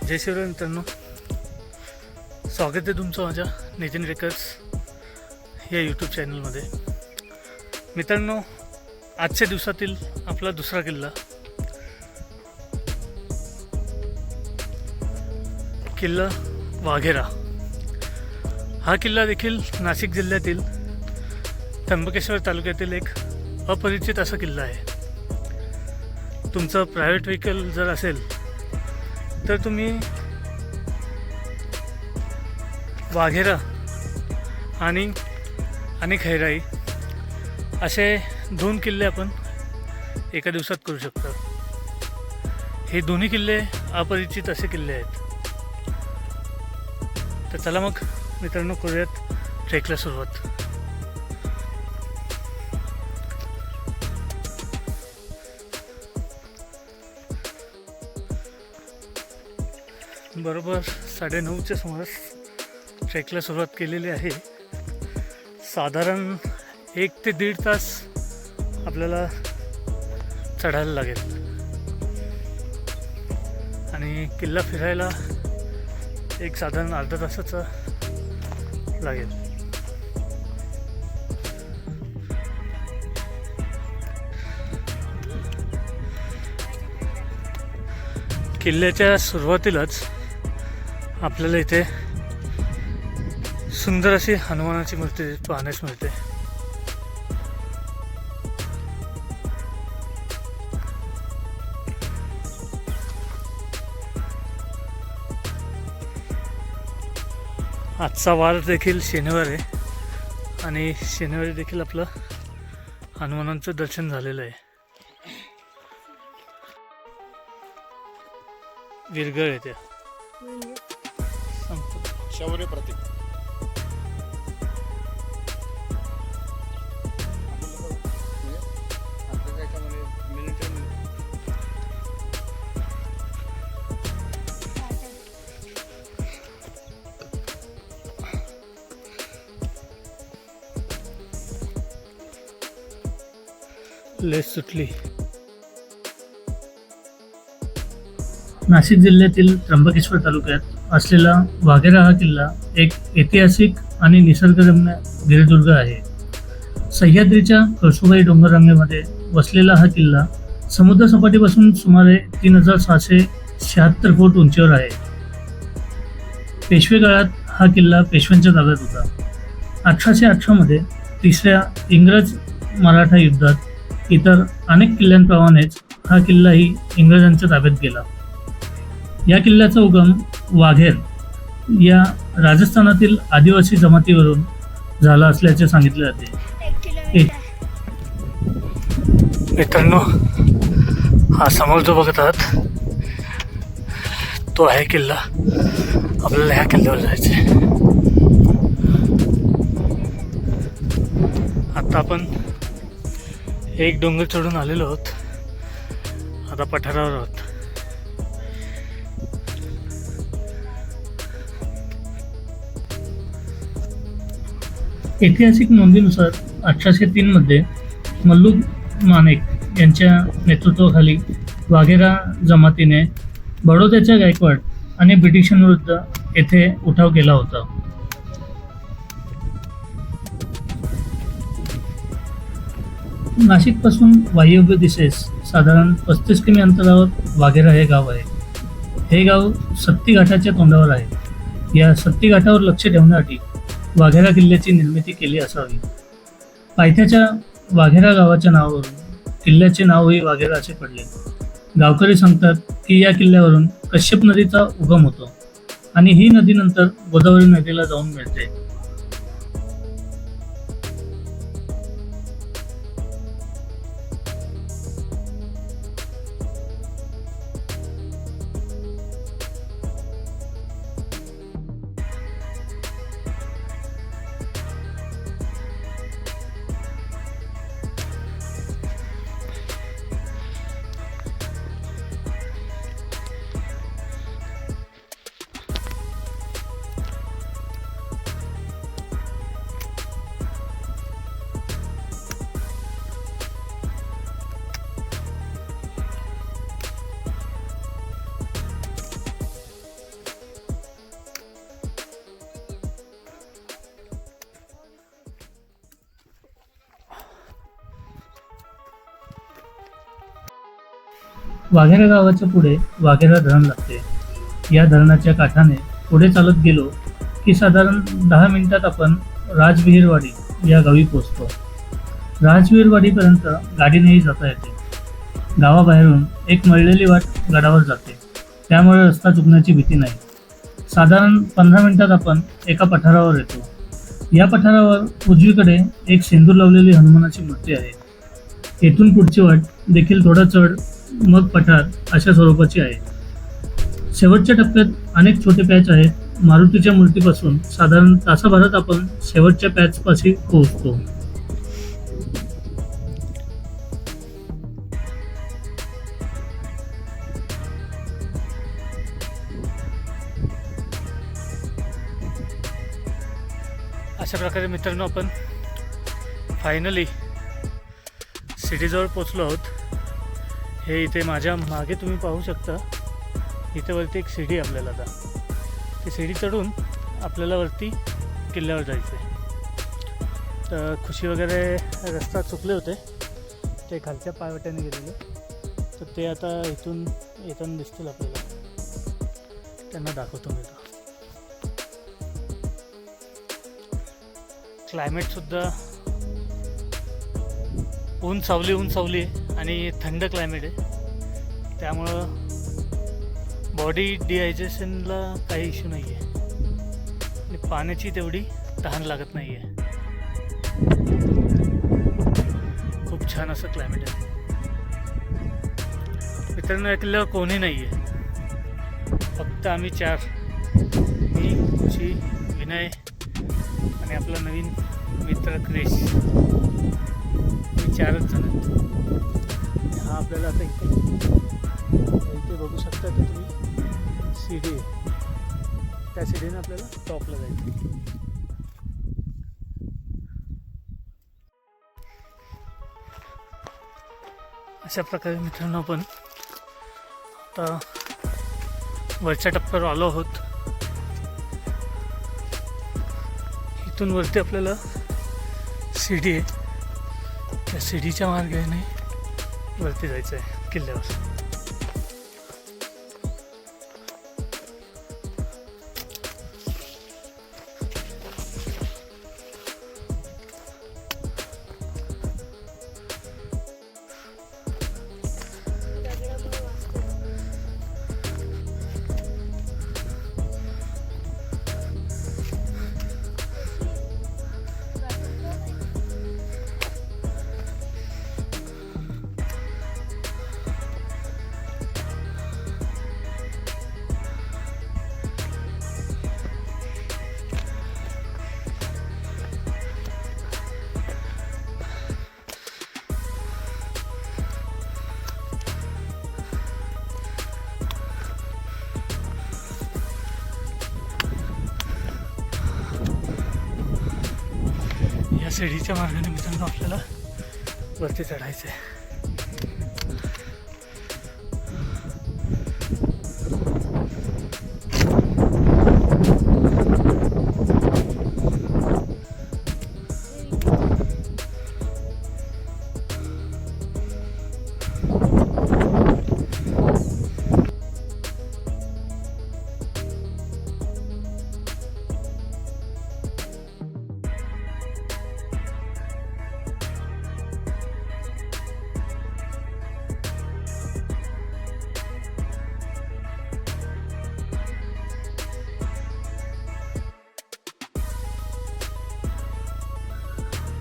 जय शिवराय मित्रांनो, स्वागत आहे तुमचं माझ्या नितीन रेकर्स या यूट्यूब चॅनलमध्ये. मित्रांनो, आजच्या दिवसातील आपला दुसरा किल्ला किल्ला वाघेरा. हा किल्ला देखील नाशिक जिल्ह्यातील त्र्यंबकेश्वर तालुक्यातील एक अपरिचित असा किल्ला आहे. तुमचं प्रायव्हेट व्हेकल जर असेल तर तुम्ही वाघेरा आणि खैराई असे 2 किल्ले आपण एका दिवसात करू शकता. हे दोन्ही किल्ले अपरिचित असे किल्ले आहेत. तर चला मग मित्रांनो, करूयात ट्रेकला सुरुवात. बरोबर 9:30च्या सुमारास ट्रेकला सुरुवात केलेली आहे. साधारण 1 ते 1.5 तास आपल्याला चढायला लागेल आणि किल्ला फिरायला एक साधारण अर्धा तासाचा लागेल. किल्ल्याच्या सुरुवातीलाच आपल्याला इथे सुंदर अशी हनुमानाची मूर्ती पाहण्यास मिळते. आजचा वार देखील शनिवार आहे आणि शनिवारी देखील आपलं हनुमानांचं दर्शन झालेलं आहे. विरगळ येते शौर्य प्रतीक. लेस सुटली. नाशिक जिल्ह्यातील त्र्यंबकेश्वर तालुक्यात असलेला वाघेरा हा किल्ला एक ऐतिहासिक आणि निसर्गरम्य गिरिदुर्ग आहे. सह्याद्रीच्या कळसुबाई डोंगररांगेमध्ये वसलेला हा किल्ला समुद्रसपाटीपासून सुमारे 3676 फूट उंचीवर आहे. पेशवे काळात हा किल्ला पेशव्यांच्या ताब्यात होता. 1818 मध्ये 3ऱ्या इंग्रज मराठा युद्धात इतर अनेक किल्ल्यांप्रमाणेच हा किल्लाही इंग्रजांच्या ताब्यात गेला. या किल्ल्याचा उगम वाघेर या राजस्थानातील आदिवासी जमातीवरून झाला असल्याचे सांगितले जाते. मित्रांनो, हा समोर जो बघत आहात तो आहे किल्ला. आपल्याला ह्या किल्ल्यावर जायचे. आता आपण एक डोंगर चढून आलेलो आहोत. आता पठारावर आहोत. ऐतिहासिक नोंदीनुसार 1803 मध्ये मल्लू मानेक यांच्या नेतृत्वाखाली वाघेरा जमातीने बडोद्याच्या गायकवाड आणि ब्रिटिशांविरुद्ध येथे उठाव केला होता. नाशिकपासून वायव्य दिशेस साधारण 35 किमी अंतरावर वाघेरा हे गाव आहे. हे गाव सत्ती घाटाच्या तोंडावर आहे. या सत्ती घाटावर लक्ष ठेवण्यासाठी वाघेरा किल्ल्याची निर्मिती केली असावी. पायथ्याच्या वाघेरा गावाच्या नावावरून किल्ल्याचे नावही वाघेरा असे पडले. गावकरी सांगतात की या किल्ल्यावरून कश्यप नदीचा उगम होतो आणि ही नदी नंतर गोदावरी नदीला जाऊन मिळते. वाघेरा गावाच्या पुढे वाघेरा धरण लागते. या धरणाच्या काठाने पुढे चालत गेलो की साधारण 10 मिनिटात आपण राजविहीरवाडी या गावी पोहोचतो. राजविहीरवाडीपर्यंत गाडीनेही जाता येते. गावाबाहेरून एक मळलेली वाट गडावर जाते, त्यामुळे रस्ता चुकण्याची भीती नाही. साधारण 15 मिनिटात आपण एका पठारावर येतो. या पठारावर उजवीकडे एक सिंदूर लावलेली हनुमानाची मूर्ती आहे. येथून पुढची वाट देखील थोडा चढ मग पठार अशा स्वरूपाची आहे. शेवटच्या टप्प्यात अनेक छोटे पॅच आहेत. मारुतीच्या मूर्तीपासून साधारण तासाभरात आपण शेवटच्या पॅचपाशी पोहोचतो. अशा प्रकारे मित्रांनो आपण फायनली सिटीजवळ पोचलो आहोत. हे इथे माझ्या मागे तुम्ही पाहू शकता. इथे वरती एक सीडी आपल्याला आता ती सीडी चढून आपल्याला वरती किल्ल्यावर जायचं आहे. तर खुशी वगैरे रस्ता चुकले होते, ते खालच्या पायवाट्याने गेलेले, तर ते आता इथून येताना दिसतील आपल्याला. त्यांना दाखवतो मी. क्लायमेटसुद्धा ऊन सावली आहे आणि थंड क्लायमेट आहे, त्यामुळं बॉडी डिहायड्रेशनला काही इश्यू नाही आहे आणि पाण्याची तेवढी तहान लागत नाही आहे. खूप छान असं क्लायमेट आहे मित्रांनो. या किल्ल्यावर कोणी नाही आहे, फक्त आम्ही 4, मी, खुशी, विनय आणि आपला नवीन मित्र क्रिश, मी 4च जण आहेत. हा आपल्याला आता इथे बघू शकता की तुम्ही सीडी आहे, त्या सीडीने आपल्याला टॉपला जायचं. अशा प्रकारे मित्रांनो आपण आता वरच्या टप्प्यावर आलो आहोत. इथून वरती आपल्याला सीडी आहे, त्या सीडीच्या मार्गाने वरती जायचं आहे किल्ल्यावर. शिडीच्या मार्गाने मित्रांनो आपल्याला वरती चढायचं आहे.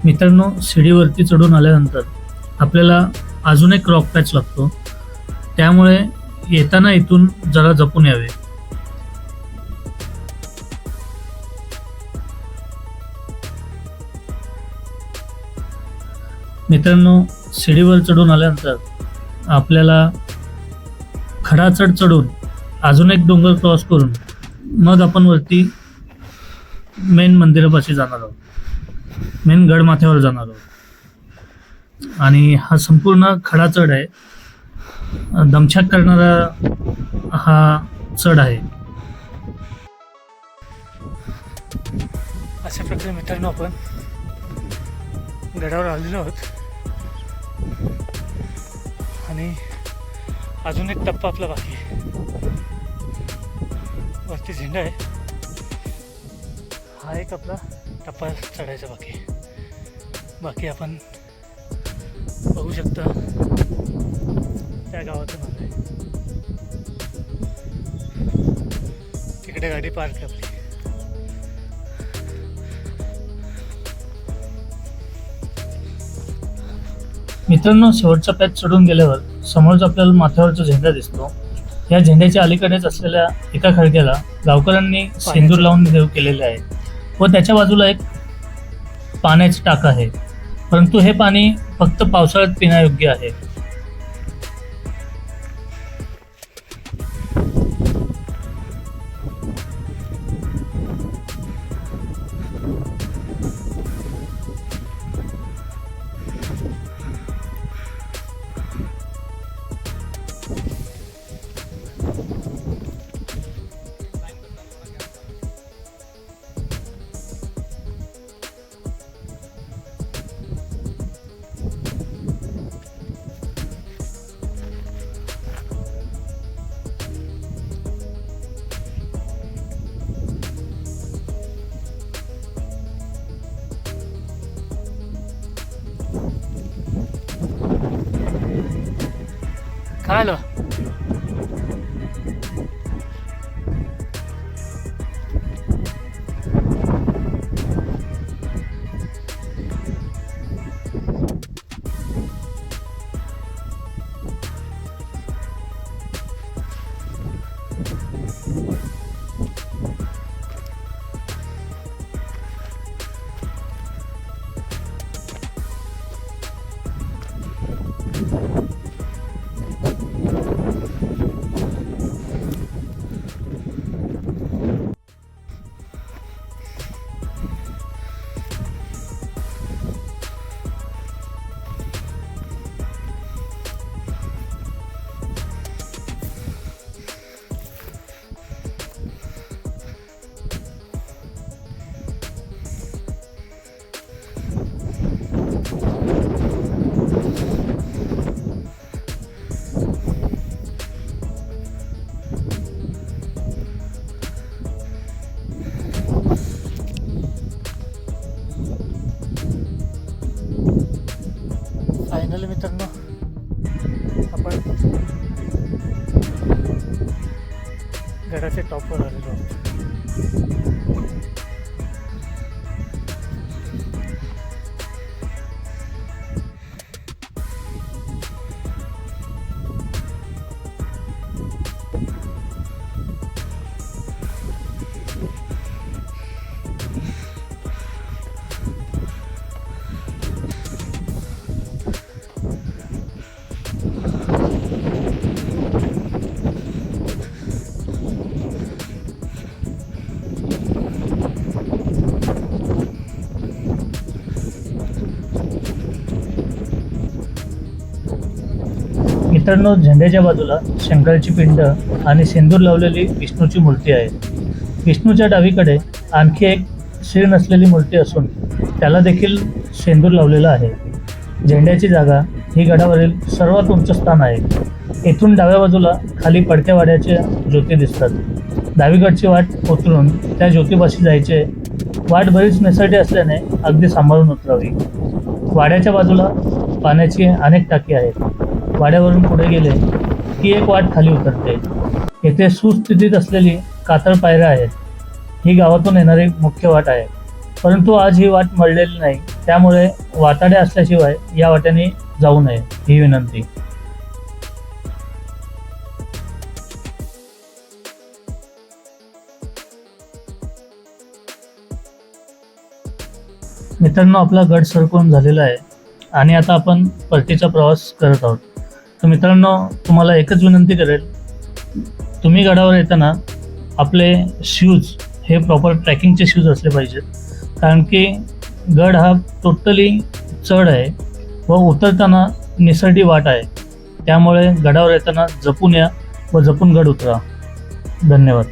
मित्रांनो, शिडीवरती चढून आल्यानंतर आपल्याला अजून एक रॉक पॅच लागतो, त्यामुळे येताना इथून जरा जपून यावे. मित्रांनो, शिडीवर चढून आल्यानंतर आपल्याला खडाचढ चढून अजून एक डोंगर क्रॉस करून मग आपण वरती मेन मंदिरापाशी जाणार आहोत, मेन गडमाथ्यावर जाणार आहोत. आणि हा संपूर्ण खडा चढ आहे, दमछाक करणारा हा चढ आहे. अशा प्रकारे मित्रांनो आपण गडावर आलेलो आहोत आणि अजून एक टप्पा आपला बाकी आहे. वरती झेंडा आहे. हा एक आपला टप्पा चढायचा बाकी आपण बघू शकता त्या गावातून आलं आहे. तिकडे गाडी पार्क आहे आपली. मित्रांनो, शेवटचा पॅच चढून गेल्यावर समोरच आपल्याला माथ्यावरचा झेंडा दिसतो. या झेंड्याच्या अलीकडेच असलेल्या एका खळग्याला गावकऱ्यांनी सिंदूर लावून देव केलेले आहे व त्याच्या बाजूला एक पाण्याचं टाक आहे, परंतु हे पाणी फक्त पावसाळ्यात पिण्यायोग्य आहे. काय आलं? फायनली मित्रांनो, आपण गडाच्या टॉपवर आलेलो आहोत. मित्रांनो, झेंड्याच्या बाजूला शंकराची पिंड आणि सिंदूर लावलेली विष्णूची मूर्ती आहे. विष्णूच्या डावीकडे आणखी एक शीळ नसलेली मूर्ती असून त्याला देखील सिंदूर लावलेला आहे. झेंड्याची जागा ही गडावरील सर्वात उंच स्थान आहे. येथून डाव्या बाजूला खाली पडक्या वाड्याच्या ज्योती दिसतात. डावीकडची वाट उतरून त्या ज्योतिपाशी जायचे. वाट बरीच निसरटी असल्याने अगदी सांभाळून उतरावी. वाड्याच्या बाजूला पाण्याची अनेक टाकी आहेत. वाड्यावरून पुढे गेले की एक वाट खाली उतरते. येथे सुस्थितीत असलेली कातळ पायऱ्या आहेत. ही गावातून येणारी मुख्य वाट आहे, परंतु आज ही वाट मळलेली नाही, त्यामुळे वाटाडे असल्याशिवाय या वाट्याने जाऊ नये ही विनंती. मित्रांनो, आपला गड सर करून झालेला आहे आणि आता आपण परतीचा प्रवास करत आहोत. तर मित्रांनो, तुम्हाला एकच विनंती करेल, तुम्ही गडावर येताना आपले शूज हे प्रॉपर ट्रॅकिंगचे शूज असले पाहिजेत, कारण की गड हा टोटली चढ आहे व उतरताना निसरडी वाट आहे. त्यामुळे गडावर येताना जपून या व जपून गड उतरा. धन्यवाद.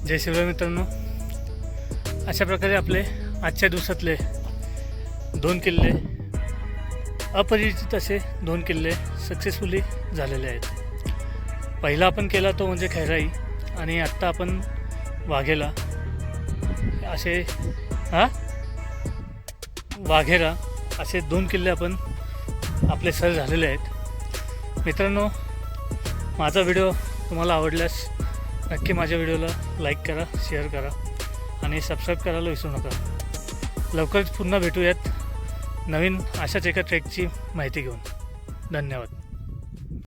जय शिवराय मित्रांनो, अशा प्रकारे आपले आजच्या दिवसातले 2 किल्ले, अपरिचित असे 2 किल्ले सक्सेसफुली झालेले आहेत. पहिला आपण केला तो म्हणजे खैराई, आणि आत्ता आपण वाघेला असे वाघेरा असे 2 किल्ले आपण आपले सर झालेले आहेत. मित्रांनो, माझा व्हिडिओ तुम्हाला आवडल्यास नक्की माझ्या व्हिडिओला लाईक करा, शेअर करा आणि सबस्क्राईब करायला विसरू नका. लवकरच पुन्हा भेटूयात नवीन अशाच एका ट्रेकची माहिती घेऊन. धन्यवाद.